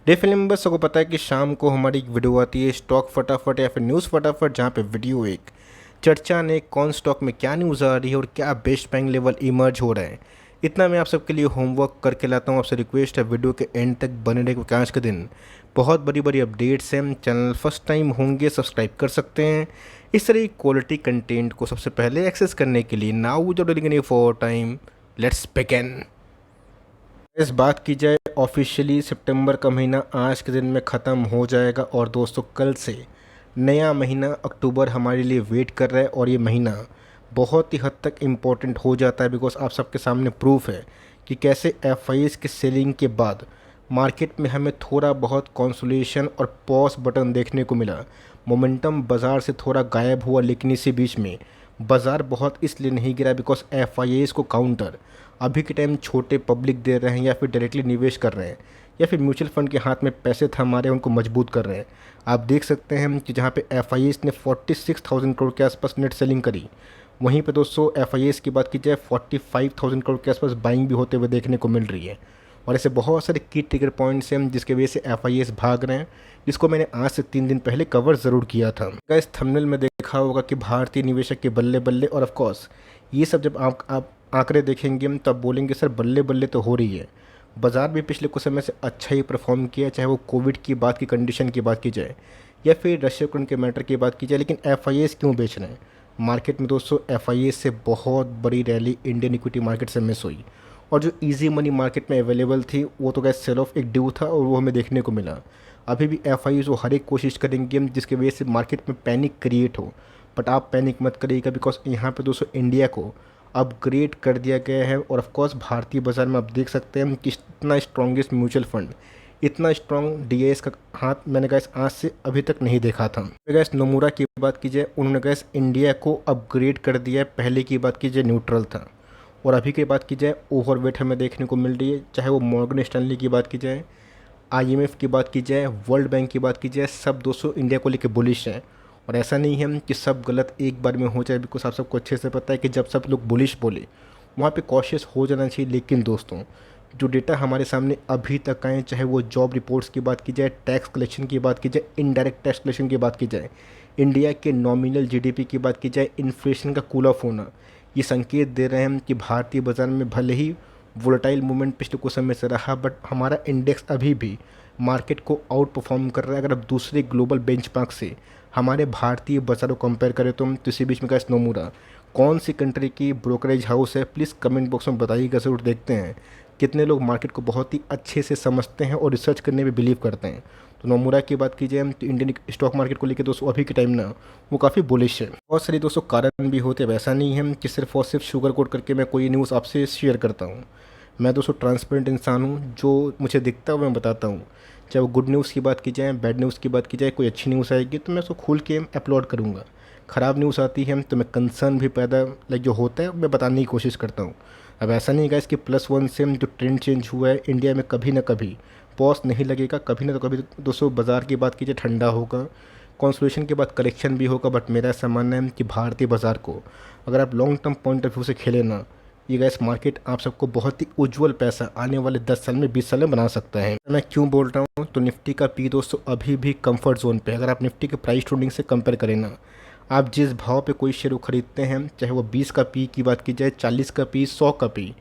Day film members को पता है कि शाम को हमारी एक वीडियो आती है स्टॉक फटाफट या फिर न्यूज़ फटाफट, जहाँ पे वीडियो एक चर्चा ने कौन स्टॉक में क्या न्यूज़ आ रही है और क्या बेस्ट बाइंग लेवल इमर्ज हो रहा है। इतना मैं आप सबके लिए होमवर्क करके लाता हूँ। आपसे रिक्वेस्ट है वीडियो के एंड तक बने रहे, क्योंकि आज के दिन बहुत बड़ी बड़ी अपडेट्स हैं। चैनल फर्स्ट टाइम होंगे सब्सक्राइब कर सकते हैं इस तरह की क्वालिटी कंटेंट को सबसे पहले एक्सेस करने के लिए। Now without delaying any for time, let's begin. इस बात की जाए ऑफिशियली सितंबर का महीना आज के दिन में ख़त्म हो जाएगा और दोस्तों कल से नया महीना अक्टूबर हमारे लिए वेट कर रहा है। और ये महीना बहुत ही हद तक इम्पोर्टेंट हो जाता है, बिकॉज आप सबके सामने प्रूफ है कि कैसे एफआईएस के सेलिंग के बाद मार्केट में हमें थोड़ा बहुत कॉन्सोलेशन और पॉज बटन देखने को मिला। मोमेंटम बाज़ार से थोड़ा गायब हुआ, लेकिन इसी बीच में बाज़ार बहुत इसलिए नहीं गिरा बिकॉज एफआईएस को काउंटर अभी के टाइम छोटे पब्लिक दे रहे हैं, या फिर डायरेक्टली निवेश कर रहे हैं, या फिर म्यूचुअल फंड के हाथ में पैसे थमा रहे हैं, उनको मजबूत कर रहे हैं। आप देख सकते हैं कि जहाँ पे एफआईएस ने 46,000 करोड़ के आसपास नेट सेलिंग करी, वहीं पे दोस्तों एफआईएस की बात की जाए 45,000 करोड़ के आसपास बाइंग भी होते हुए देखने को मिल रही है। और ऐसे बहुत सारे की ट्रिगर पॉइंट्स हैं जिसके वजह से एफआईएस भाग रहे हैं, जिसको मैंने आज से 3 दिन पहले कवर ज़रूर किया था। इस थंबनेल में देखा होगा कि भारतीय निवेशक के बल्ले बल्ले, और ऑफ कोर्स ये सब जब आप आंकड़े देखेंगे हम तब बोलेंगे सर बल्ले बल्ले तो हो रही है। बाज़ार भी पिछले कुछ समय से अच्छा ही परफॉर्म किया, चाहे वो कोविड की बात की कंडीशन की बात की जाए या फिर रशिया यूक्रेन के मैटर की बात की जाए। लेकिन एफआईएस क्यों बेच रहे हैं मार्केट में दोस्तों? एफआईएस से बहुत बड़ी रैली इंडियन इक्विटी मार्केट से मिस हुई, और जो इजी मनी मार्केट में अवेलेबल थी वो तो गैस सेल ऑफ एक ड्यू था, और वो हमें देखने को मिला। अभी भी एफआईएस वो हर एक कोशिश करेंगे जिसकी वजह से मार्केट में पैनिक क्रिएट हो, बट आप पैनिक मत करिएगा, बिकॉज यहाँ पे दोस्तों इंडिया को अपग्रेड कर दिया गया है। और ऑफ कोर्स भारतीय बाज़ार में आप देख सकते हैं कि इतना स्ट्रॉन्गेस्ट म्यूचुअल फंड, इतना स्ट्रॉन्ग डीआईएस का हाथ मैंने गैस आज से अभी तक नहीं देखा था। गैस नोमुरा की बात की जाए, उन्होंने गैस इंडिया को अपग्रेड कर दिया है। पहले की बात की जाए न्यूट्रल था, और अभी की बात की जाए ओवरवेट हमें देखने को मिल रही है। चाहे वो मॉर्गन स्टैनली की बात की जाए, आईएमएफ की बात की जाए, वर्ल्ड बैंक की बात की जाए, सब दोस्तों इंडिया को लेकर बुलिश हैं। और ऐसा नहीं है कि सब गलत एक बार में हो जाए, बिकॉज आप सबको अच्छे से पता है कि जब सब लोग बुलिश बोले वहाँ पे कॉशियस हो जाना चाहिए। लेकिन दोस्तों जो डेटा हमारे सामने अभी तक आए, चाहे वो जॉब रिपोर्ट्स की बात की जाए, टैक्स कलेक्शन की बात की जाए, इनडायरेक्ट टैक्स कलेक्शन की बात की जाए, इंडिया के नॉमिनल जीडीपी की बात की जाए, इन्फ्लेशन का कूल ऑफ होना, ये संकेत दे रहे हैं कि भारतीय बाज़ार में भले ही वोलेटाइल मूवमेंट पिछले कुछ समय से रहा, बट हमारा इंडेक्स अभी भी मार्केट को आउट परफॉर्म कर रहा है। अगर आप दूसरे ग्लोबल बेंचमार्क से हमारे भारतीय बाजार को कंपेयर करें तो इसी बीच में का नोमुरा कौन सी कंट्री की ब्रोकरेज हाउस है, प्लीज़ कमेंट बॉक्स में बताइएगा। ज़रूर देखते हैं कितने लोग मार्केट को बहुत ही अच्छे से समझते हैं और रिसर्च करने में बिलीव करते हैं। तो नोमुरा की बात की जाए तो इंडियन स्टॉक मार्केट को लेकर दोस्तों अभी के टाइम ना वो काफ़ी बुलिश है। बहुत सारे दोस्तों कारण भी होते हैं, वैसा नहीं है कि सिर्फ और सिर्फ शुगर कोट करके मैं कोई न्यूज़ आपसे शेयर करता हूँ। मैं दोस्तों ट्रांसपेरेंट इंसान हूँ, जो मुझे दिखता है मैं बताता हूँ। चाहे वो गुड न्यूज़ की बात की जाए, बैड न्यूज़ की बात की जाए, कोई अच्छी न्यूज़ आएगी तो मैं उसको खोल के अपलोड करूँगा। ख़राब न्यूज़ आती है तो मैं कंसर्न भी पैदा लाइक जो होता है मैं बताने की कोशिश करता हूँ। अब ऐसा नहीं है कि +1 से जो ट्रेंड चेंज हुआ है इंडिया में कभी ना कभी पॉज नहीं लगेगा, कभी ना तो कभी दोस्तों बाज़ार की बात कीजिए ठंडा होगा, कॉन्सोलेशन के बाद करेक्शन भी होगा। बट मेरा ऐसा मानना है कि भारतीय बाज़ार को अगर आप long term point of view से खेलें ना, ये गैस मार्केट आप सबको बहुत ही उज्जवल पैसा आने वाले 10 साल में 20 साल में बना सकता है। मैं क्यों बोल रहा हूँ तो निफ्टी का पी दोस्तों अभी भी कंफर्ट जोन पे। अगर आप निफ्टी के प्राइस ट्रेडिंग से कंपेयर करें ना, आप जिस भाव पे कोई शेयर खरीदते हैं, चाहे वो 20 का पी की बात की जाए, 40 का पी, 100 का पी,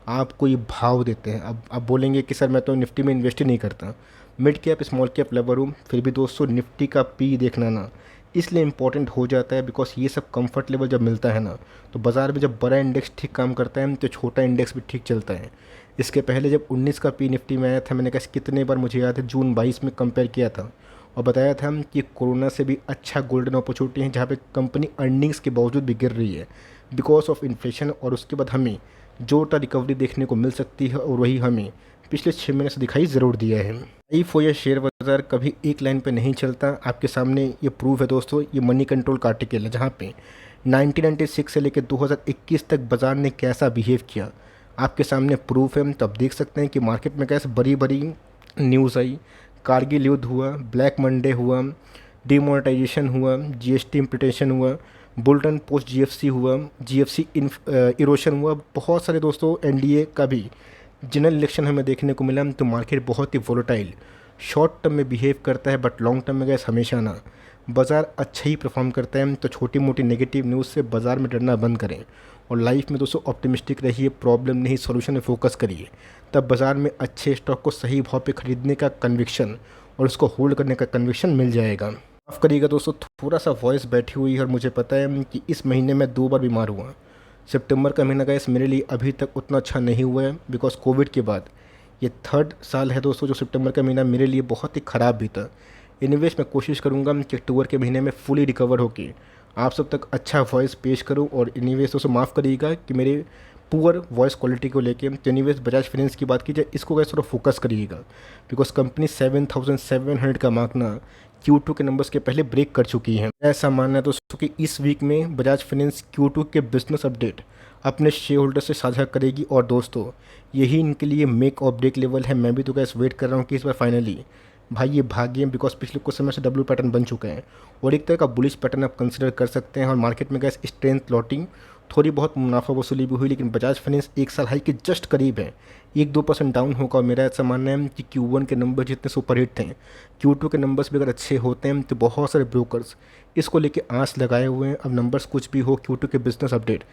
आप कोई भाव देते हैं। अब आप बोलेंगे कि सर मैं तो निफ्टी में इन्वेस्ट ही नहीं करता, mid cap small cap level हूँ, फिर भी दोस्तों निफ्टी का पी देखना ना इसलिए इम्पोर्टेंट हो जाता है बिकॉज ये सब कंफर्ट लेवल जब मिलता है ना तो बाज़ार में जब बड़ा इंडेक्स ठीक काम करता है तो छोटा इंडेक्स भी ठीक चलता है। इसके पहले जब 19 का पी निफ्टी में आया था, मैंने कहा कितने बार मुझे याद है जून 22 में कंपेयर किया था और बताया था कि कोरोना से भी अच्छा गोल्डन अपॉर्चुनिटी है, जहाँ पे कंपनी अर्निंग्स के बावजूद भी गिर रही है बिकॉज ऑफ इन्फ्लेशन, और उसके बाद हमें जोटा रिकवरी देखने को मिल सकती है, और वही हमें पिछले 6 महीने से दिखाई ज़रूर दिया है। ई फो या शेयर बाज़ार कभी एक लाइन पे नहीं चलता। आपके सामने ये प्रूफ है दोस्तों, ये मनी कंट्रोल का आर्टिकल है जहाँ पे 1996 से लेकर 2021 तक बाज़ार ने कैसा बिहेव किया आपके सामने प्रूफ है। तो आप देख सकते हैं कि मार्केट में कैसे बड़ी बड़ी न्यूज़ आई, कारगिल युद्ध हुआ, ब्लैक मंडे हुआ, डिमोनेटाइजेशन हुआ, जीएसटी इम्प्लीटेशन हुआ, बुलटन पोस्ट जीएफसी हुआ, जीएफसी इरोशन हुआ, बहुत सारे दोस्तों एनडीए का भी जनरल इलेक्शन हमें देखने को मिला। तो मार्केट बहुत ही वोलेटाइल शॉर्ट टर्म में बिहेव करता है, बट लॉन्ग टर्म में गैस हमेशा ना बाज़ार अच्छा ही परफॉर्म करता है। तो छोटी मोटी नेगेटिव न्यूज़ से बाज़ार में डरना बंद करें और लाइफ में दोस्तों ऑप्टिमिस्टिक रहिए, प्रॉब्लम नहीं सॉल्यूशन में फोकस करिए। तब बाज़ार में अच्छे स्टॉक को सही भाव पे खरीदने का कन्विक्शन और उसको होल्ड करने का कन्विक्शन मिल जाएगा। माफ़ करिएगा दोस्तों, थोड़ा सा वॉइस बैठी हुई है और मुझे पता है कि इस महीने में 2 बार बीमार हुआ। सितंबर का महीना गैस मेरे लिए अभी तक उतना अच्छा नहीं हुआ है, बिकॉज कोविड के बाद ये 3rd साल है दोस्तों जो सितंबर का महीना मेरे लिए बहुत ही ख़राब भी था। एनीवेज मैं कोशिश करूँगा कि अक्टूबर के महीने में फुली रिकवर होके आप सब तक अच्छा वॉइस पेश करूँ। और एनीवेज दोस्तों माफ़ करिएगा कि मेरे पुअर वॉइस क्वालिटी को लेके। तो एनीवेज बजाज फाइनेंस की बात की जाए, इसको गैस थोड़ा फोकस करिएगा, बिकॉज कंपनी 7,700 का मार्क ना Q2 के नंबर्स के पहले ब्रेक कर चुकी है। ऐसा मानना है दोस्तों कि इस वीक में बजाज फाइनेंस Q2 के बिजनेस अपडेट अपने शेयर होल्डर से साझा करेगी। और दोस्तों यही इनके लिए मेक और ब्रेक लेवल है। मैं भी तो गैस वेट कर रहा हूँ कि इस बार फाइनली भाई ये भाग्य, बिकॉज पिछले कुछ समय से डब्ल्यू पैटर्न बन चुका है और एक तरह का बुलिश पैटर्न आप कंसिडर कर सकते हैं। और मार्केट में गैस स्ट्रेंथ लौटिंग, थोड़ी बहुत मुनाफा वसूली भी हुई, लेकिन बजाज फाइनेंस 1 साल हाई के जस्ट करीब है। 1-2% डाउन होगा। और मेरा ऐसा मानना है कि Q1 के नंबर जितने सुपरहिट थे, Q2 के नंबर्स भी अगर अच्छे होते हैं तो बहुत सारे ब्रोकर्स इसको लेके आस लगाए हुए हैं। अब नंबर्स कुछ भी हो, Q2 के बिजनेस अपडेट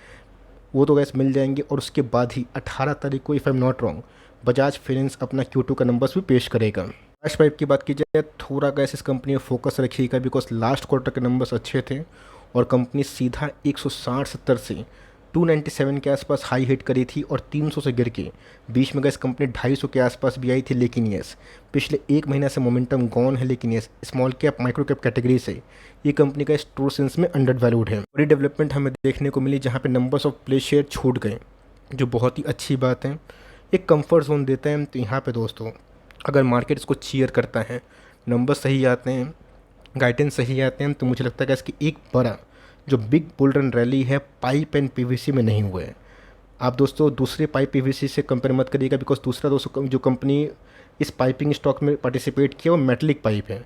वो तो गैस मिल जाएंगे। और उसके बाद ही 18 तारीख को, if I am not wrong, Bajaj finance अपना Q2 का नंबर्स भी पेश करेगा। कैश पाइप की बात की जाए, थोड़ा गैस इस कंपनी में फोकस रखिएगा, बिकॉज लास्ट क्वार्टर के नंबर्स अच्छे थे और कंपनी सीधा 160-70 से 297 के आसपास हाई हिट करी थी और 300 से गिर के बीच में गैस कंपनी 250 के आसपास भी आई थी। लेकिन यस, पिछले 1 महीना से मोमेंटम गॉन है। लेकिन yes, small cap micro cap category से ये कंपनी का ट्रू सेंस में अंडर वैल्यूड है। बड़ी डेवलपमेंट हमें देखने को मिली जहाँ पे नंबर्स ऑफ प्ले शेयर छूट गए, जो बहुत ही अच्छी बात है, एक कंफर्ट जोन देता है। तो यहाँ पे दोस्तों अगर मार्केट इसको चीयर करता है, नंबर सही आते हैं, गाइडेंस सही आते हैं, तो मुझे लगता है कि इसकी एक बड़ा जो बिग बुल रन रैली है पाइप एंड पीवीसी में नहीं हुआ है। आप दोस्तों दूसरे पाइप पीवीसी से कंपेयर मत करिएगा, बिकॉज दूसरा दोस्तों जो कंपनी इस पाइपिंग स्टॉक में पार्टिसिपेट किया वो मेटलिक पाइप है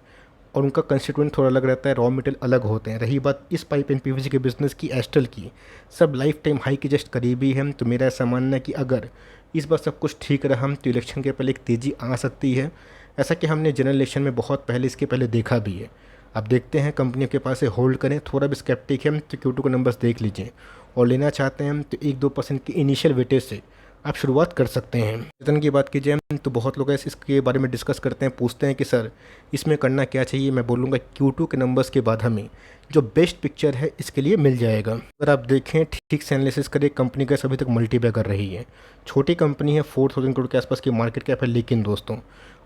और उनका कंस्टिट्यूएंट थोड़ा अलग रहता है, रॉ मटेरियल अलग होते हैं। रही बात इस पाइप एंड पीवीसी के बिजनेस की, एस्टल की, सब लाइफ टाइम हाई के जस्ट करीबी है। तो मेरा ऐसा मानना है कि अगर इस बार सब कुछ ठीक रहा तो इलेक्शन के पहले एक तेज़ी आ सकती है, ऐसा कि हमने जनरल इलेक्शन में बहुत पहले इसके पहले देखा भी है। अब देखते हैं, कंपनियों के पास से होल्ड करें, थोड़ा भी स्केप्टिक है तो Q2 के नंबर्स देख लीजिए और लेना चाहते हैं तो 1-2% की इनिशियल वेटेज से आप शुरुआत कर सकते हैं। वेतन की बात की जाए तो बहुत लोग ऐसे इसके बारे में डिस्कस करते हैं, पूछते हैं कि सर इसमें करना क्या चाहिए। मैं बोलूँगा Q2 के नंबर्स के बाद हमें जो बेस्ट पिक्चर है इसके लिए मिल जाएगा। अगर आप देखें ठीक से एनालिसिस करें, कंपनी का अभी तक मल्टीप्लाई कर रही है। छोटी कंपनी है, 4,000 करोड़ के आसपास की मार्केट कैप है, लेकिन दोस्तों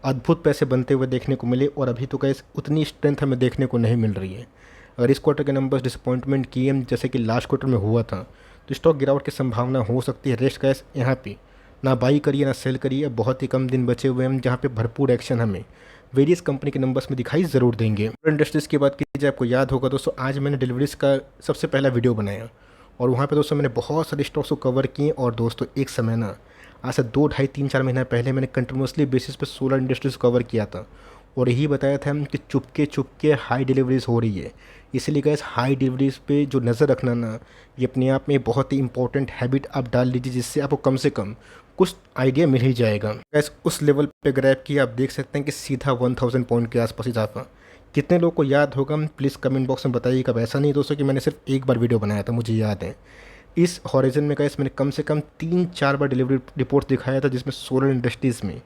अद्भुत पैसे बनते हुए देखने को मिले और अभी तो कैसे उतनी स्ट्रेंथ हमें देखने को नहीं मिल रही है। अगर इस क्वार्टर के नंबर्स डिसअपॉइंटमेंट किए जैसे कि लास्ट क्वार्टर में हुआ था, तो स्टॉक गिरावट की संभावना हो सकती है। रेस्ट कैश यहाँ पे ना बाई करिए ना सेल करिए, बहुत ही कम दिन बचे हुए हैं जहाँ पे भरपूर एक्शन हमें वेरियस कंपनी के नंबर्स में दिखाई ज़रूर देंगे। इंडस्ट्रीज़ की बात की जाए, आपको याद होगा दोस्तों, आज मैंने डिलीवरीज का सबसे पहला वीडियो बनाया और वहाँ पे दोस्तों मैंने बहुत सारे स्टॉक्स को कवर किए। और दोस्तों एक समय ना आज से 2, ढाई, 3, 4 महीना पहले मैंने कंटिन्यूसली बेसिस पे सोलर इंडस्ट्रीज़ कवर किया था और यही बताया था कि चुपके चुपके हाई डिलीवरीज हो रही है। इसीलिए गैस हाई डिलीवरीज पे जो नज़र रखना ना, ये अपने आप में बहुत ही इंपॉर्टेंट हैबिट आप डाल लीजिए, जिससे आपको कम से कम कुछ आइडिया मिल ही जाएगा। गैस उस लेवल पे ग्रैब किया, आप देख सकते हैं कि सीधा 1000 पॉइंट के आसपास इजाफा। कितने लोगों को याद होगा प्लीज़ कमेंट बॉक्स में बताइएगा। ऐसा नहीं दोस्तों कि मैंने सिर्फ एक बार वीडियो बनाया था, मुझे याद है इस हॉरिजन में गैस मैंने कम से कम 3-4 बार डिलीवरी रिपोर्ट दिखाया था, जिसमें सोलर इंडस्ट्रीज़ में,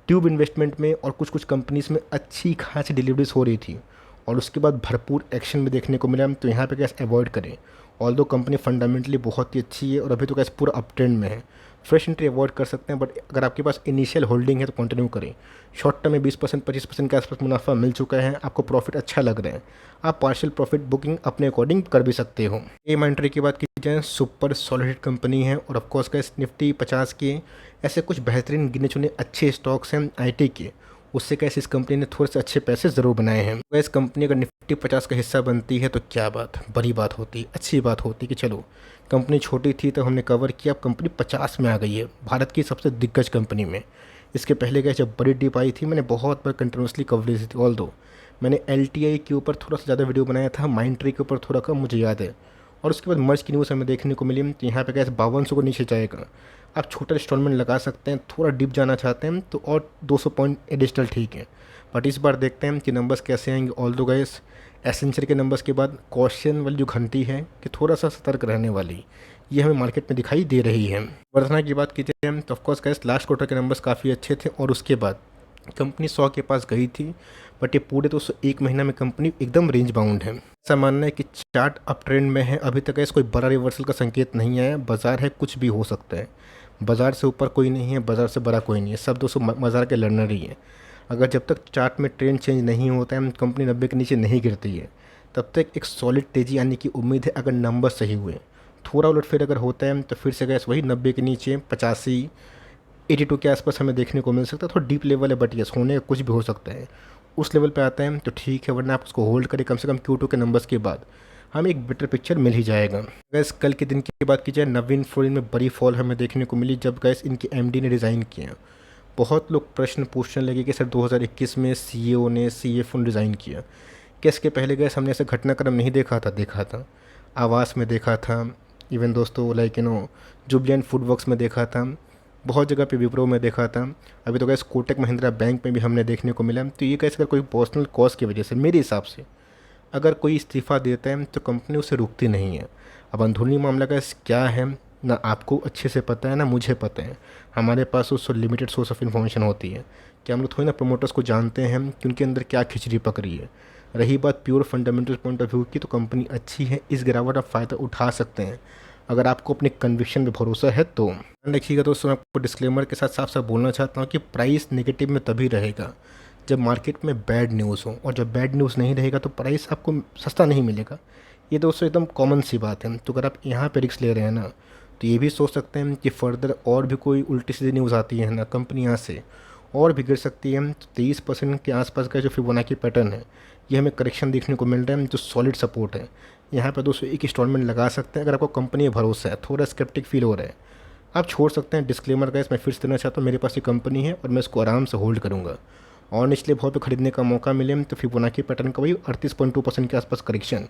ट्यूब इन्वेस्टमेंट में और कुछ कंपनीज़ में अच्छी खासी डिलीवरीज हो रही थी और उसके बाद भरपूर एक्शन में देखने को मिला। तो यहाँ पे गैस अवॉइड करें, ऑल्दो कंपनी फंडामेंटली बहुत ही अच्छी है और अभी तो गैस पूरा अप ट्रेंड में है। फ्रेश एंट्री अवॉइड कर सकते हैं, बट अगर आपके पास इनिशियल होल्डिंग है तो कंटिन्यू करें। शॉर्ट टर्म में 20%, 25% के आसपास मुनाफा मिल चुका है, आपको प्रॉफिट अच्छा लग रहा है, आप पार्शियल प्रॉफिट बुकिंग अपने अकॉर्डिंग कर भी सकते हो। एम एंट्री की बात की जाए, सुपर सॉलिड कंपनी है और ऑफकोर्स गैस निफ्टी 50 के ऐसे कुछ बेहतरीन गिने चुने अच्छे स्टॉक्स हैं IT के, उससे कैसे इस कंपनी ने थोड़े से अच्छे पैसे ज़रूर बनाए हैं। वैसे कंपनी अगर निफ्टी 50 का हिस्सा बनती है तो क्या बात, बड़ी बात होती, अच्छी बात होती कि चलो कंपनी छोटी थी तो हमने कवर किया, अब कंपनी 50 में आ गई है, भारत की सबसे दिग्गज कंपनी में। इसके पहले गए जब बड़ी डिप आई थी, मैंने बहुत बार कंटिन्यूसली कवरेज थी, ऑल दो मैंने LTI के ऊपर थोड़ा सा ज़्यादा वीडियो बनाया था, माइंट्री के ऊपर थोड़ा कम, मुझे याद है। और उसके बाद मर्ज की न्यूज़ हमें देखने को मिली, तो यहाँ पे गैस 5200 को नीचे जाएगा, आप छोटा इंस्टॉलमेंट लगा सकते हैं। थोड़ा डिप जाना चाहते हैं तो और 200 पॉइंट एडिशनल ठीक है, बट इस बार देखते हैं कि नंबर्स कैसे आएंगे। ऑल दो गैस एसेंशियल के नंबर्स के बाद क्वेश्चन वाली जो घंटी है कि थोड़ा सा सतर्क रहने वाली, ये हमें मार्केट में दिखाई दे रही है। वर्धना की बात कीजिए तो ऑफकोर्स गैस लास्ट क्वार्टर के नंबर्स काफ़ी अच्छे थे और उसके बाद कंपनी 100 के पास गई थी, बट ये पूरे तो एक महीना में कंपनी एकदम रेंज बाउंड है। ऐसा मानना है कि चार्ट अप ट्रेंड में है, अभी तक ऐसा कोई बड़ा रिवर्सल का संकेत नहीं आया। बाजार है, कुछ भी हो सकता है। बाजार से ऊपर कोई नहीं है, बाजार से बड़ा कोई नहीं है, सब दोस्तों बाजार के लर्नर ही है। अगर जब तक चार्ट में ट्रेंड चेंज नहीं होता है, कंपनी 90 के नीचे नहीं गिरती है, तब तक एक सॉलिड तेज़ी आने की उम्मीद है अगर नंबर सही हुए। थोड़ा उलटफेर अगर होता है तो फिर से गैस वही 90 के नीचे 85 82 के आसपास हमें देखने को मिल सकता है। थोड़ा डीप लेवल है, बट यस होने का कुछ भी हो सकता है। उस लेवल पे आता है तो ठीक है, वरना आप उसको होल्ड करें। कम से कम Q2 के नंबर्स के बाद हमें एक बेटर पिक्चर मिल ही जाएगा। गैस कल के दिन की बात की जाए, नवीन फ्लोरिन में बड़ी फॉल हमें देखने को मिली जब गैस इनके MD ने रिज़ाइन किया। बहुत लोग प्रश्न पूछने लगे कि सर 2021 में CEO ने CFO ने रिज़ाइन किया, क्या इसके पहले गैस हमने ऐसा घटनाक्रम नहीं देखा था? देखा था, आवास में देखा था, इवन दोस्तों लाइक जुबलियंट फूड वर्क्स में देखा था, बहुत जगह पे विप्रो में देखा था। अभी तो गैस कोटक महिंद्रा बैंक में भी हमने देखने को मिला। तो ये कैसे अगर कोई पर्सनल कॉज की वजह से, मेरे हिसाब से अगर कोई इस्तीफ़ा देता है तो कंपनी उसे रुकती नहीं है। अब अंदरूनी मामला का क्या है ना आपको अच्छे से पता है ना मुझे पता है। हमारे पास उस लिमिटेड सोर्स ऑफ इन्फॉर्मेशन होती है कि हम लोग थोड़ी ना प्रमोटर्स को जानते हैं कि उनके अंदर क्या खिचड़ी पक रही है। रही बात pure fundamental point of view की, तो कंपनी अच्छी है, इस गिरावट आप फ़ायदा उठा सकते हैं अगर आपको अपने कन्विक्शन पे भरोसा है तो। ध्यान रखिएगा दोस्तों, मैं आपको डिस्क्लेमर के साथ साफ साफ बोलना चाहता हूँ कि प्राइस नेगेटिव में तभी रहेगा जब मार्केट में बैड न्यूज़ हो, और जब बैड न्यूज़ नहीं रहेगा तो प्राइस आपको सस्ता नहीं मिलेगा। ये दोस्तों एकदम कॉमन सी बात है। तो अगर आप यहाँ पे रिस्क ले रहे हैं ना, तो ये भी सोच सकते हैं कि फर्दर और भी कोई उल्टी सीधी न्यूज़ आती है ना, कंपनी यहाँ से और भी गिर सकती है। तो 23% के आसपास का जो फिबोनाची पैटर्न है, ये हमें करेक्शन देखने को मिल रहा है, जो सॉलिड सपोर्ट है। यहाँ पर दोस्तों एक इंस्टॉलमेंट लगा सकते हैं अगर आपको कंपनी में भरोसा है। थोड़ा स्केप्टिक फील हो रहा है, आप छोड़ सकते हैं। डिस्क्लेमर गाइस मैं फिर से देना चाहता हूँ, मेरे पास ये कंपनी है और मैं इसको आराम से होल्ड करूँगा। और निचले भाव पे खरीदने का मौका मिले तो फिबोनाची पैटर्न का वही 38.2% के आसपास करेक्शन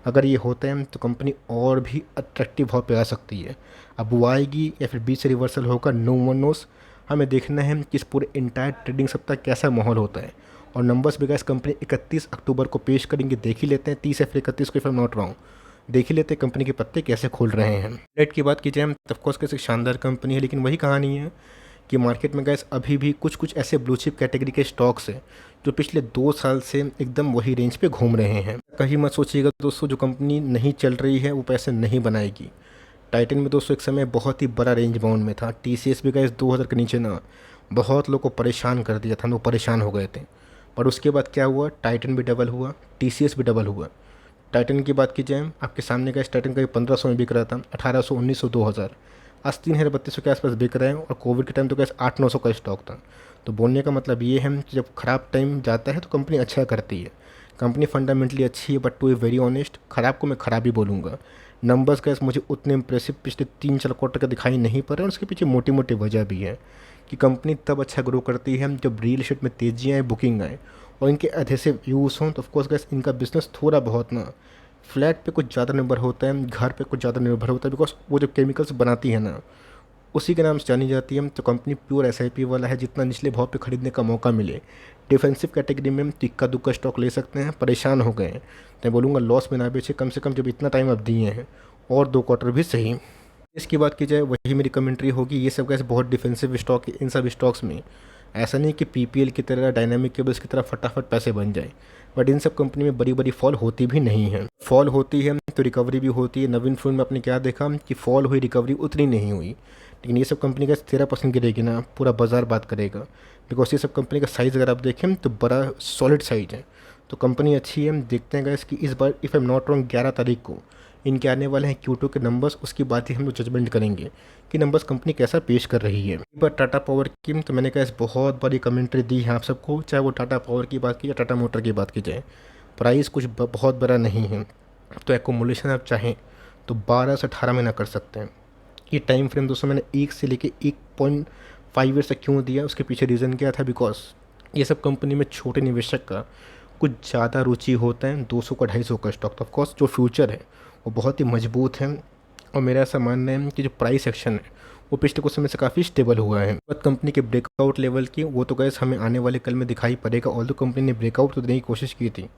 अगर ये होता है तो कंपनी और भी अट्रैक्टिव भाव पे आ सकती है। अब वो आएगी या फिर बीच से रिवर्सल होगा, नो वन नोस। हमें देखना है कि इस पूरे इंटायर ट्रेडिंग सप्ताह कैसा माहौल होता है। और नंबर्स भी गाइस कंपनी 31 अक्टूबर को पेश करेंगे, देख ही लेते हैं। 30 या फिर 31 को, if I am not wrong, देख ही लेते हैं कंपनी के पत्ते कैसे खोल रहे हैं। रेट की बात की जाए तो ऑफकोर्स कैसे शानदार कंपनी है, लेकिन वही कहानी है कि मार्केट में गैस अभी भी कुछ कुछ ऐसे ब्लू चिप कैटेगरी के स्टॉक्स हैं जो पिछले 2 साल से एकदम वही रेंज पे घूम रहे हैं। कहीं मत सोचिएगा दोस्तों जो कंपनी नहीं चल रही है वो पैसे नहीं बनाएगी। टाइटन में दोस्तों एक समय बहुत ही बड़ा रेंज बाउंड में था। TCS भी गैस 2000 के नीचे ना बहुत लोग को परेशान कर दिया था, लोग परेशान हो गए थे। पर उसके बाद क्या हुआ, टाइटन भी डबल हुआ, TCS भी डबल हुआ। टाइटन की बात की जाए आपके सामने का टाइटन का 1500 में बिक रहा था, 1800, 1900, 2000, आज 3000-3200 के आसपास बिक रहे हैं। और कोविड के टाइम तो कैसे 800-900 का स्टॉक था। तो बोलने का मतलब ये है कि जब ख़राब टाइम जाता है तो कंपनी अच्छा करती है। कंपनी फंडामेंटली अच्छी है, but to be very honest ख़राब को मैं ख़राब ही बोलूँगा। नंबर्स कैसे मुझे उतने इंप्रेसिव पिछले 3-4 क्वार्टर का दिखाई नहीं पड़ रहे, और उसके पीछे मोटी मोटी वजह भी है कि कंपनी तब अच्छा ग्रो करती है जब रियल एस्टेट में तेज़ी आए, बुकिंग आए और इनके एडहेसिव यूज़ हों। तो ऑफकोर्स गैस इनका बिजनेस थोड़ा बहुत ना फ्लैट पे कुछ ज़्यादा निर्भर होता है, घर पे कुछ ज़्यादा निर्भर होता है, बिकॉज वो जो केमिकल्स बनाती है ना उसी के नाम से जानी जाती है। तो कंपनी प्योर SIP वाला है, जितना निचले भाव पे खरीदने का मौका मिले डिफेंसिव कैटेगरी में तो इक्का दुक्का स्टॉक ले सकते हैं। परेशान हो गए हैं तो मैं बोलूँगा लॉस में ना बेचे, कम से कम जब इतना टाइम आप दिए हैं, और 2 क्वार्टर भी सही। इसकी बात की जाए वही मेरी कमेंट्री होगी। ये सब कैसे बहुत डिफेंसिव स्टॉक है। इन सब स्टॉक्स में ऐसा नहीं कि PPL की तरह, डायनामिक केबल्स की तरह फटाफट पैसे बन जाए, बट इन सब कंपनी में बड़ी बड़ी फॉल होती भी नहीं है। फॉल होती है तो रिकवरी भी होती है। नवीन फ्लोरिन में आपने क्या देखा कि फॉल हुई, रिकवरी उतनी नहीं हुई। लेकिन ये सब कंपनी का 13% गिरेगी ना, पूरा बाजार बात करेगा। बिकॉज ये सब कंपनी का साइज़ अगर आप देखें तो बड़ा सॉलिड साइज है। तो कंपनी अच्छी है। देखते हैं गाइस कि इस बार if I am not wrong 11 तारीख को इनके आने वाले हैं Q2 के नंबर्स। उसकी बात ही हम लोग जजमेंट करेंगे कि नंबर्स कंपनी कैसा पेश कर रही है। एक बार टाटा पावर की तो मैंने कहा बहुत बड़ी कमेंट्री दी है आप सबको, चाहे वो टाटा पावर की बात की या टाटा मोटर की बात की जाए। प्राइस कुछ बहुत बड़ा नहीं है, तो एकोमुलेशन आप चाहें तो 12 से 18 महीना कर सकते हैं। ये टाइम फ्रेम दोस्तों मैंने 1 से लेके 1.5 ईयर तक क्यों दिया, उसके पीछे रीज़न क्या था, बिकॉज ये सब कंपनी में छोटे निवेशक का कुछ ज़्यादा रुचि होता है। 200 का 250 का स्टॉक, तो ऑफकोर्स जो फ्यूचर है वो बहुत ही मजबूत है। और मेरा ऐसा मानना है कि जो प्राइस एक्शन है वो पिछले कुछ समय से काफ़ी स्टेबल हुआ है। बात कंपनी के ब्रेकआउट लेवल की, वो तो गैस हमें आने वाले कल में दिखाई पड़ेगा। ऑल्दो कंपनी ने ब्रेकआउट तो देने की कोशिश की थी,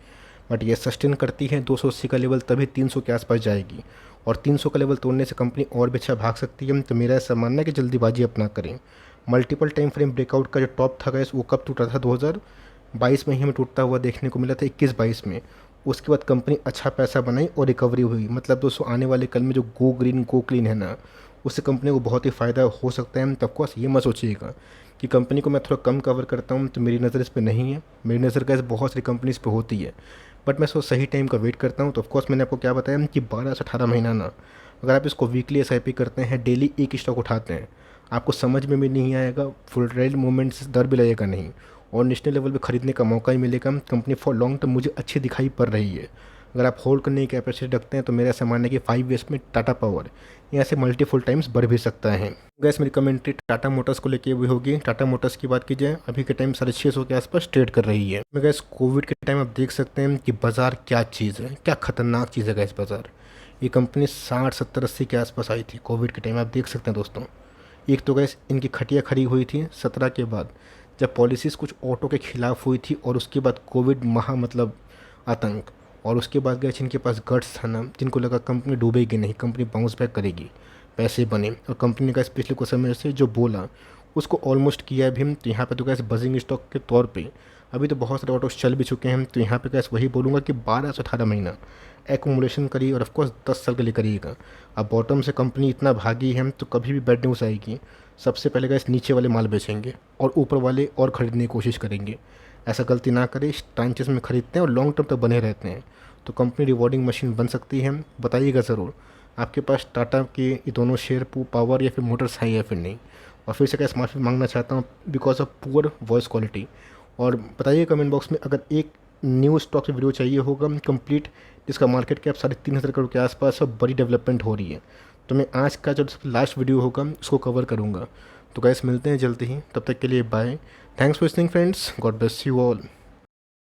बट ये सस्टेन करती है 280 का लेवल तभी 300 के आसपास जाएगी, और 300 का लेवल तोड़ने से कंपनी और भी अच्छा भाग सकती है। तो मेरा ऐसा मानना है कि जल्दीबाजी अपना करें। मल्टीपल टाइम फ्रेम ब्रेकआउट का जो टॉप था गैस, वो कब टूटा था? 2022 में ही हमें टूटता हुआ देखने को मिला था, 21-22 में। उसके बाद कंपनी अच्छा पैसा बनाई और रिकवरी हुई। मतलब दोस्तों आने वाले कल में जो गो ग्रीन गो क्लीन है ना, उससे कंपनी को बहुत ही फ़ायदा हो सकता है। तो ऑफकोर्स ये मत सोचिएगा कि कंपनी को मैं थोड़ा कम कवर करता हूँ तो मेरी नज़र इस पर नहीं है। मेरी नज़र गैस बहुत सारी कंपनीज़ पे होती है, बट मैं सही टाइम का वेट करता हूँ। तो ऑफकोर्स मैंने आपको क्या बताया कि 12 से 18 महीना ना, अगर आप इसको वीकली SIP करते हैं, डेली एक स्टॉक उठाते हैं, आपको समझ में भी नहीं आएगा, फुल ट्रेल मूवमेंट से डर भी लगेगा नहीं, और नेशनल लेवल पे ख़रीदने का मौका ही मिलेगा। कंपनी फॉर लॉन्ग टर्म मुझे अच्छी दिखाई पड़ रही है। अगर आप होल्ड करने की कैपेसिटी रखते हैं तो मेरा ऐसा मानना है कि 5 ईयर्स में टाटा पावर यहाँ से मल्टीपल टाइम्स बढ़ भी सकता है। गैस मेरी कमेंट्री टाटा मोटर्स को लेके भी होगी। टाटा मोटर्स की बात की जाए, अभी के टाइम 650 के आसपास ट्रेड कर रही है। गैस कोविड के टाइम आप देख सकते हैं कि बाज़ार क्या चीज़ है, क्या खतरनाक चीज़ है गैस बाज़ार। ये कंपनी 60, 70, 80 के आसपास आई थी कोविड के टाइम, आप देख सकते हैं दोस्तों। एक तो गैस इनकी खटिया खड़ी हुई थी 17 के बाद, जब पॉलिसीज़ कुछ ऑटो के खिलाफ हुई थी, और उसके बाद कोविड मतलब आतंक, और उसके बाद गए जिनके पास गट्स था ना, जिनको लगा कंपनी डूबेगी नहीं, कंपनी बाउंस बैक करेगी, पैसे बने, और कंपनी का पिछले कुछ समय से जो बोला उसको ऑलमोस्ट किया भी हम। तो यहाँ पे तो गैस बजिंग स्टॉक के तौर पे अभी तो बहुत सारे ऑटोस चल भी चुके हैं। तो यहाँ पे गैस वही बोलूँगा कि 12 से 18 महीना एकोमोलेशन करिए, और ऑफकोर्स 10 साल के लिए करिएगा। अब बॉटम से कंपनी इतना भागी है तो कभी भी बैड न्यूज़ आएगी, सबसे पहले गैस नीचे वाले माल बेचेंगे और ऊपर वाले और ख़रीदने की कोशिश करेंगे। ऐसा गलती ना करें, ट्रांचेस में खरीदते हैं और लॉन्ग टर्म तक बने रहते हैं, तो कंपनी रिवॉर्डिंग मशीन बन सकती है। बताइएगा ज़रूर आपके पास टाटा के ये दोनों शेयर पावर या फिर मोटर्स हैं या फिर नहीं। और फिर से क्या माफ़ी मांगना चाहता हूँ because of poor voice quality. और बताइए कमेंट बॉक्स में अगर एक न्यू स्टॉक की वीडियो चाहिए होगा कंप्लीट, जिसका मार्केट कैप 3,500 करोड़ के आसपास और बड़ी डेवलपमेंट हो रही है, तो मैं आज का जो लास्ट वीडियो होगा उसको कवर करूँगा। तो गैस मिलते हैं जल्दी ही, तब तक के लिए bye. Thanks for listening friends, God bless you all.